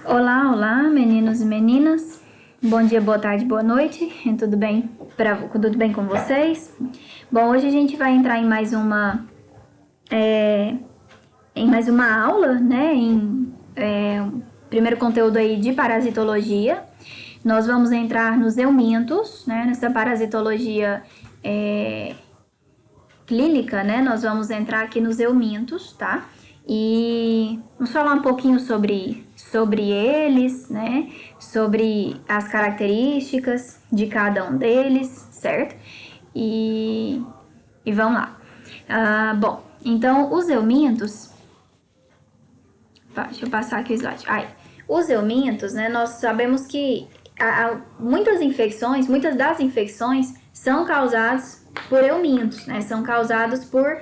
Olá, olá, meninos e meninas. Bom dia, boa tarde, boa noite. Tudo bem com vocês? Bom, hoje a gente vai entrar em mais uma aula, né? Primeiro conteúdo aí de parasitologia. Nós vamos entrar nos eumintos, né? Nessa parasitologia clínica, né? Nós vamos entrar aqui nos eumintos, tá? E vamos falar um pouquinho sobre eles, né? Sobre as características de cada um deles, certo? E vamos lá. Bom, então os eumintos... Deixa eu passar aqui o slide. Os eumintos, né? Nós sabemos que muitas das infecções são causadas por eumintos, né? São causados por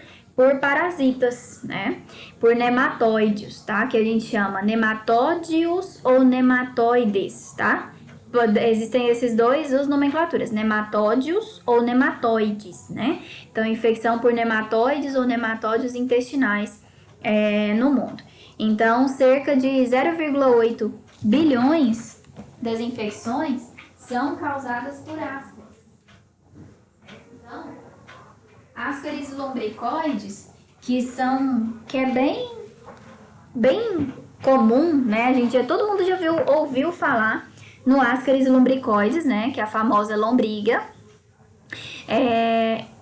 parasitas, né? Por nematóides, tá? Que a gente chama nematódios ou nematoides, tá? Existem esses dois, as nomenclaturas, nematódios ou nematoides, né? Então, infecção por nematóides ou nematódios intestinais no mundo. Então, cerca de 0,8 bilhões das infecções são causadas por ascaris. Então, ascaris lombricoides, que é bem comum, né? Todo mundo já ouviu falar no ascaris lombricoides, né? Que é a famosa lombriga.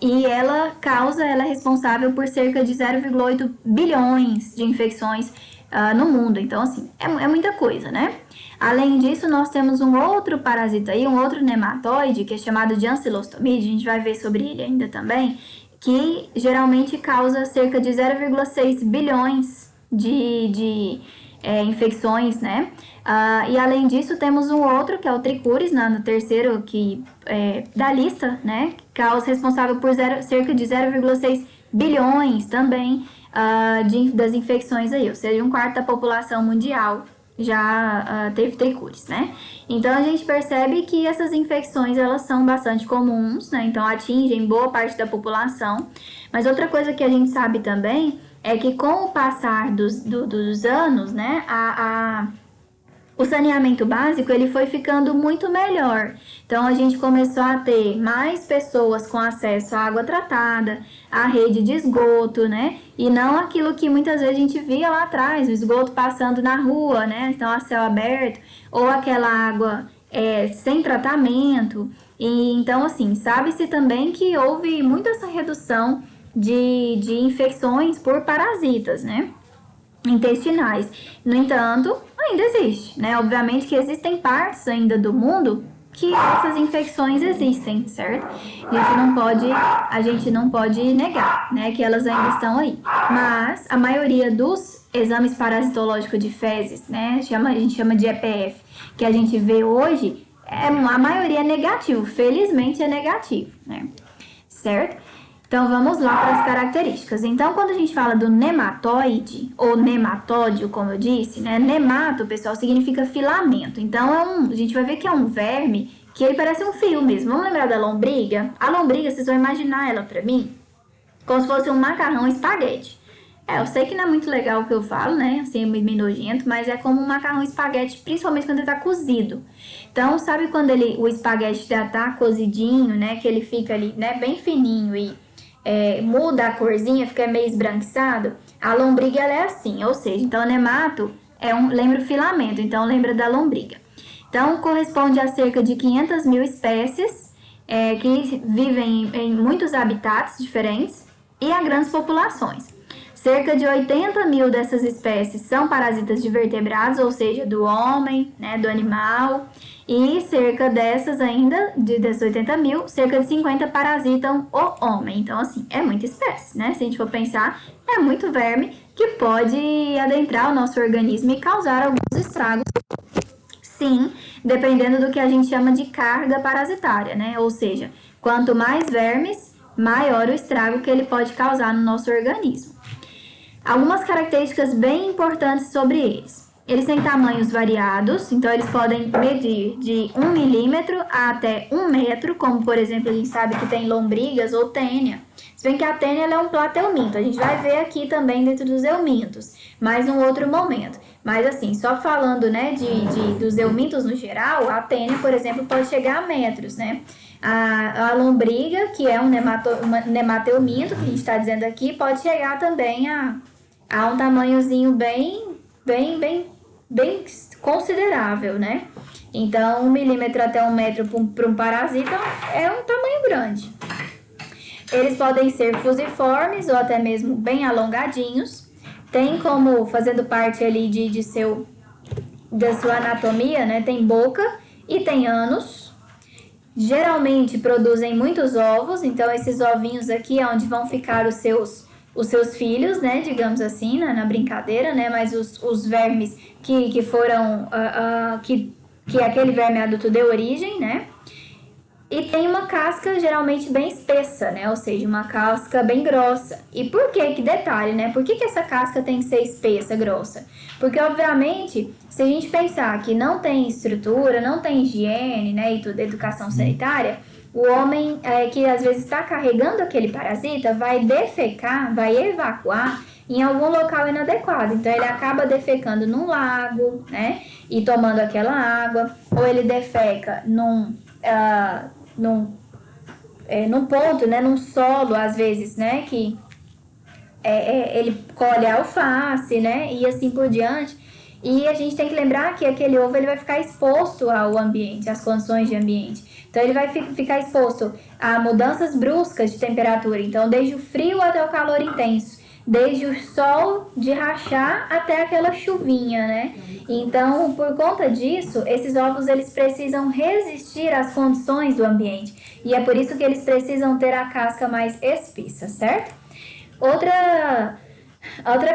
E ela é responsável por cerca de 0,8 bilhões de infecções no mundo. Então, assim, é muita coisa, né? Além disso, nós temos um outro parasita aí, um outro nematóide, que é chamado de Ancylostomide, a gente vai ver sobre ele ainda também, que geralmente causa cerca de 0,6 bilhões de infecções, né? E além disso, temos um outro, que é o Trichuris, no terceiro da lista, né? Responsável por cerca de 0,6 bilhões também das infecções aí, ou seja, 1/4 da população mundial já teve Trichuris, né? Então, a gente percebe que essas infecções, elas são bastante comuns, né? Então, atingem boa parte da população. Mas outra coisa que a gente sabe também é que com o passar dos anos, né, o saneamento básico, ele foi ficando muito melhor. Então, a gente começou a ter mais pessoas com acesso à água tratada, à rede de esgoto, né? E não aquilo que muitas vezes a gente via lá atrás, o esgoto passando na rua, né? Então, a céu aberto, ou aquela água sem tratamento. Então, assim, sabe-se também que houve muita essa redução de infecções por parasitas, né? Intestinais. No entanto, ainda existe, né? Obviamente que existem partes ainda do mundo que essas infecções existem, certo? A gente não pode negar, né, que elas ainda estão aí. Mas a maioria dos exames parasitológicos de fezes, né, a gente chama de EPF, que a gente vê hoje, a maioria é negativo, felizmente é negativo, né? Certo? Então, vamos lá para as características. Então, quando a gente fala do nematóide, ou nematódio, como eu disse, né? Nemato, pessoal, significa filamento. Então, a gente vai ver que é um verme que ele parece um fio mesmo. Vamos lembrar da lombriga? A lombriga, vocês vão imaginar ela para mim como se fosse um macarrão espaguete. Eu sei que não é muito legal o que eu falo, né? Assim, é meio nojento, mas é como um macarrão espaguete, principalmente quando ele tá cozido. Então, sabe quando o espaguete já tá cozidinho, né? Que ele fica ali, né, bem fininho e muda a corzinha, fica meio esbranquiçado? A lombriga, ela é assim, ou seja, então, nemato lembra o filamento, então lembra da lombriga. Então, corresponde a cerca de 500 mil espécies que vivem em muitos habitats diferentes e a grandes populações. Cerca de 80 mil dessas espécies são parasitas de vertebrados, ou seja, do homem, né, do animal. E cerca dessas ainda, desses 80 mil, cerca de 50 parasitam o homem. Então, assim, é muita espécie, né? Se a gente for pensar, é muito verme que pode adentrar o nosso organismo e causar alguns estragos. Sim, dependendo do que a gente chama de carga parasitária, né? Ou seja, quanto mais vermes, maior o estrago que ele pode causar no nosso organismo. Algumas características bem importantes sobre eles. Eles têm tamanhos variados, então eles podem medir de 1 milímetro a até 1 metro, como por exemplo a gente sabe que tem lombrigas ou tênia. Se bem que a tênia ela é um plateuminto, a gente vai ver aqui também dentro dos eumintos, mas num outro momento. Mas assim, só falando, né, dos eumintos no geral, a tênia, por exemplo, pode chegar a metros, né? A lombriga, que é um nemateuminto, que a gente está dizendo aqui, pode chegar também a um tamanhozinho bem considerável, né? Então, 1 milímetro até 1 metro para um parasita é um tamanho grande. Eles podem ser fusiformes ou até mesmo bem alongadinhos. Tem como, fazendo parte ali da sua anatomia, né? Tem boca e tem ânus. Geralmente produzem muitos ovos, então esses ovinhos aqui é onde vão ficar os seus filhos, né? Digamos assim, na brincadeira, né? Mas os vermes que foram... que aquele verme adulto deu origem, né? E tem uma casca geralmente bem espessa, né? Ou seja, uma casca bem grossa. E por que detalhe, né? Por que essa casca tem que ser espessa, grossa? Porque, obviamente, se a gente pensar que não tem estrutura, não tem higiene, né? E tudo, educação sanitária, o homem que às vezes está carregando aquele parasita vai defecar, vai evacuar em algum local inadequado. Então, ele acaba defecando num lago, né? E tomando aquela água. Ou ele defeca num ponto, né, num solo, às vezes, né, que ele colhe a alface, né, e assim por diante. E a gente tem que lembrar que aquele ovo ele vai ficar exposto ao ambiente, às condições de ambiente. Então, ele vai ficar exposto a mudanças bruscas de temperatura. Então, desde o frio até o calor intenso. Desde o sol de rachar até aquela chuvinha, né? Então, por conta disso, esses ovos eles precisam resistir às condições do ambiente. E é por isso que eles precisam ter a casca mais espessa, certo? Outra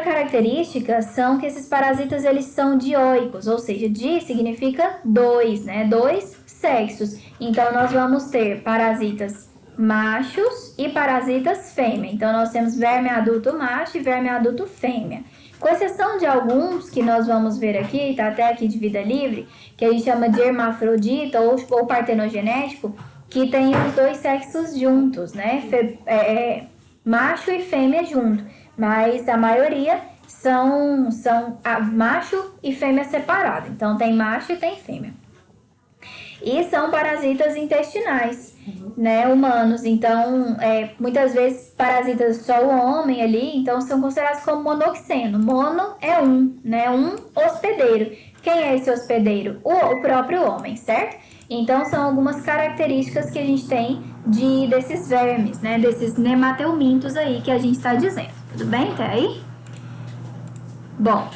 característica são que esses parasitas eles são dioicos, ou seja, di significa dois, né? Dois sexos. Então, nós vamos ter parasitas machos e parasitas fêmea. Então, nós temos verme adulto macho e verme adulto fêmea. Com exceção de alguns que nós vamos ver aqui, tá até aqui de vida livre, que a gente chama de hermafrodita ou partenogenético, que tem os dois sexos juntos, né? Macho e fêmea junto. Mas a maioria são macho e fêmea separado. Então, tem macho e tem fêmea. E são parasitas intestinais, né, humanos. Então, muitas vezes parasitas só o homem ali, então são considerados como monoxeno. Mono é um, né, um hospedeiro. Quem é esse hospedeiro? O próprio homem, certo? Então, são algumas características que a gente tem desses vermes, né, desses nemateumintos aí que a gente está dizendo. Tudo bem até aí? Bom,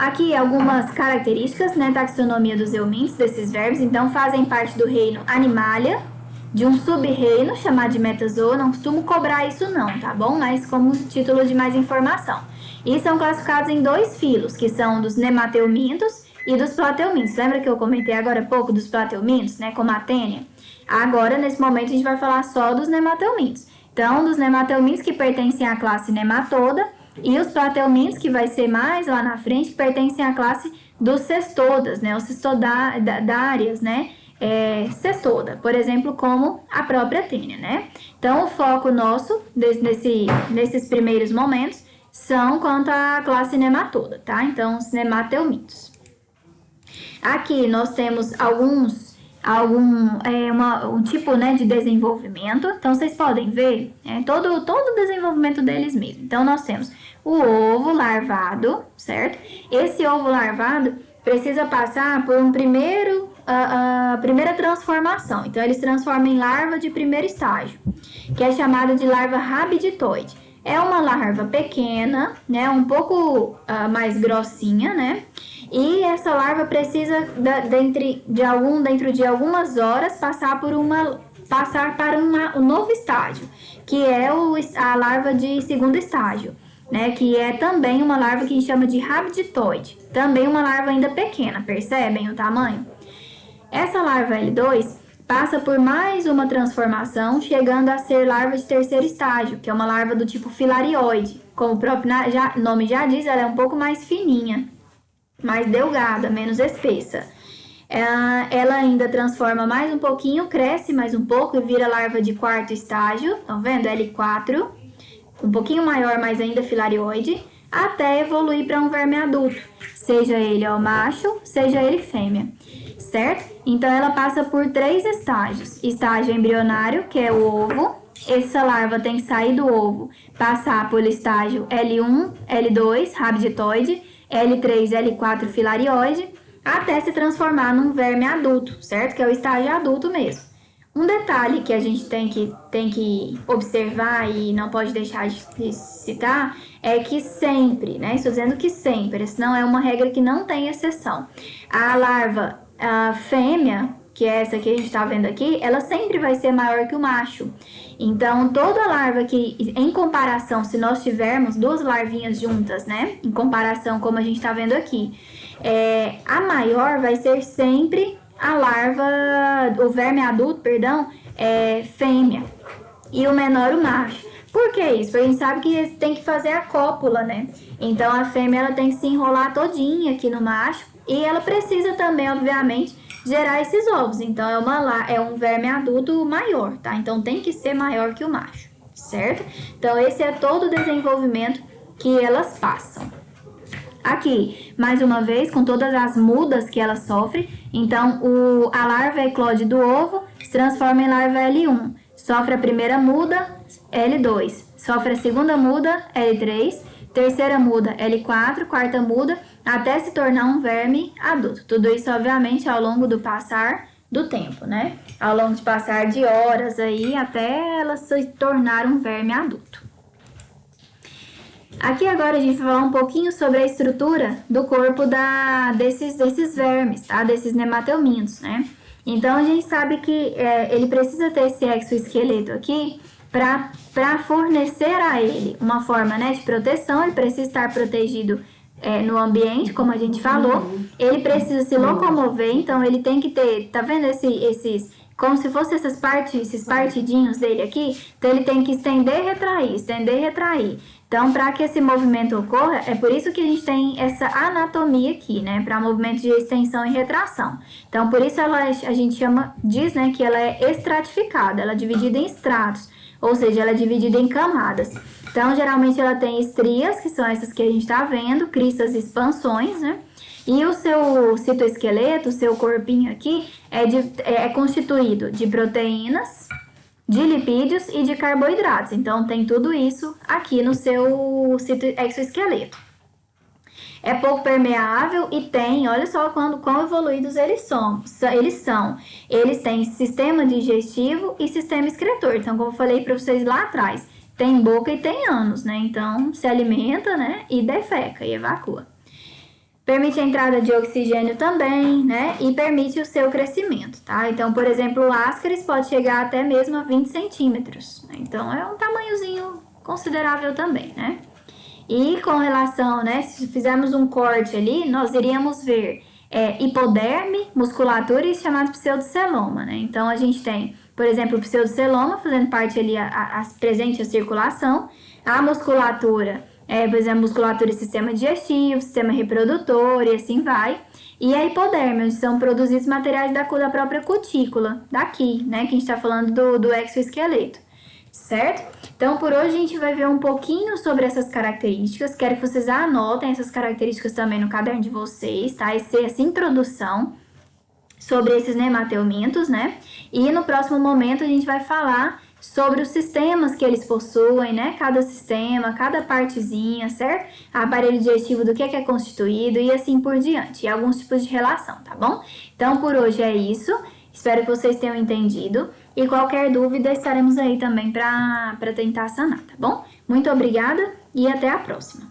aqui algumas características, né, taxonomia dos eumintos, desses vermes. Então, fazem parte do reino Animalia, de um sub-reino chamado de Metazoa. Não costumo cobrar isso não, tá bom? Mas como título de mais informação. E são classificados em 2 filos, que são dos nemateumintos e dos plateumintos. Lembra que eu comentei agora há pouco dos plateumintos, né, como a tênia? Agora, nesse momento, a gente vai falar só dos nemateumintos. Então, dos nemateumintos que pertencem à classe nematoda, e os plateumintos, que vai ser mais lá na frente, que pertencem à classe dos cestodas, né? Os cestodárias, né? Cestoda, por exemplo, como a própria tênia, né? Então, o foco nosso nesses primeiros momentos são quanto à classe nematoda, tá? Então, os nemateumintos. Aqui nós temos um tipo, né, de desenvolvimento. Então, vocês podem ver todo o desenvolvimento deles mesmo. Então, nós temos o ovo larvado, certo? Esse ovo larvado precisa passar por a primeira transformação. Então, eles transformam em larva de primeiro estágio, que é chamada de larva rabiditoide. É uma larva pequena, né, um pouco mais grossinha, né? E essa larva precisa, dentro de algumas horas, passar para um novo estágio, que é a larva de segundo estágio, né? Que é também uma larva que a gente chama de rabiditoide. Também uma larva ainda pequena, percebem o tamanho? Essa larva L2 passa por mais uma transformação, chegando a ser larva de terceiro estágio, que é uma larva do tipo filarioide. Como o próprio nome já diz, ela é um pouco mais fininha, mais delgada, menos espessa. Ela ainda transforma mais um pouquinho, cresce mais um pouco e vira larva de quarto estágio, estão vendo? L4. um pouquinho maior, mas ainda filarioide, até evoluir para um verme adulto, seja ele ó, macho, seja ele fêmea, certo? Então, ela passa por 3 estágios. Estágio embrionário, que é o ovo. Essa larva tem que sair do ovo, passar pelo estágio L1, L2, rabditoide, L3, L4, filarioide, até se transformar num verme adulto, certo? Que é o estágio adulto mesmo. Um detalhe que a gente tem que observar e não pode deixar de citar é que sempre, né? Estou dizendo que sempre, senão é uma regra que não tem exceção. A larva fêmea, que é essa que a gente está vendo aqui, ela sempre vai ser maior que o macho. Então, toda larva que, em comparação, se nós tivermos 2 larvinhas juntas, né? Em comparação, como a gente está vendo aqui, a maior vai ser sempre a larva, o verme adulto, perdão, é fêmea. E o menor, o macho. Por que isso? Porque a gente sabe que tem que fazer a cópula, né? Então, a fêmea ela tem que se enrolar todinha aqui no macho. E ela precisa também, obviamente, gerar esses ovos. Então, é um verme adulto maior, tá? Então, tem que ser maior que o macho, certo? Então, esse é todo o desenvolvimento que elas passam. Aqui, mais uma vez, com todas as mudas que ela sofre. Então, a larva eclode do ovo, se transforma em larva L1. Sofre a primeira muda, L2. Sofre a segunda muda, L3. Terceira muda, L4. Quarta muda, até se tornar um verme adulto. Tudo isso, obviamente, ao longo do passar do tempo, né? Ao longo de passar de horas aí, até ela se tornar um verme adulto. Aqui agora a gente vai falar um pouquinho sobre a estrutura do corpo desses vermes, tá? Desses nematelmintos, né? Então, a gente sabe que ele precisa ter esse exoesqueleto aqui para fornecer a ele uma forma, né, de proteção. Ele precisa estar protegido no ambiente, como a gente falou. Ele precisa se locomover, então ele tem que ter, tá vendo esses como se fossem esses partidinhos dele aqui? Então, ele tem que estender e retrair. Então, para que esse movimento ocorra, é por isso que a gente tem essa anatomia aqui, né? Para movimento de extensão e retração. Então, por isso a gente diz, né, que ela é estratificada, ela é dividida em estratos, ou seja, ela é dividida em camadas. Então, geralmente ela tem estrias, que são essas que a gente está vendo, cristas e expansões, né? E o seu citoesqueleto, o seu corpinho aqui, é constituído de proteínas, de lipídios e de carboidratos. Então, tem tudo isso aqui no seu exoesqueleto. É pouco permeável e tem, olha só quão evoluídos eles são. Eles têm sistema digestivo e sistema excretor. Então, como eu falei para vocês lá atrás, tem boca e tem ânus, né? Então, se alimenta, né? E defeca e evacua. Permite a entrada de oxigênio também, né? E permite o seu crescimento, tá? Então, por exemplo, o ascaris pode chegar até mesmo a 20 centímetros. Né? Então, é um tamanhozinho considerável também, né? E com relação, né? Se fizermos um corte ali, nós iríamos ver hipoderme, musculatura e chamado pseudoceloma, né? Então, a gente tem, por exemplo, o pseudoceloma fazendo parte ali, presente a circulação, a musculatura... por exemplo, musculatura e sistema digestivo, sistema reprodutor e assim vai. E a hipoderme, onde são produzidos materiais da própria cutícula, daqui, né? Que a gente está falando do exoesqueleto, certo? Então, por hoje a gente vai ver um pouquinho sobre essas características. Quero que vocês anotem essas características também no caderno de vocês, tá? Essa introdução sobre esses nematelmintos, né? E no próximo momento a gente vai falar sobre os sistemas que eles possuem, né? Cada sistema, cada partezinha, certo? Aparelho digestivo, do que é constituído e assim por diante. E alguns tipos de relação, tá bom? Então, por hoje é isso. Espero que vocês tenham entendido. E qualquer dúvida, estaremos aí também para tentar sanar, tá bom? Muito obrigada e até a próxima.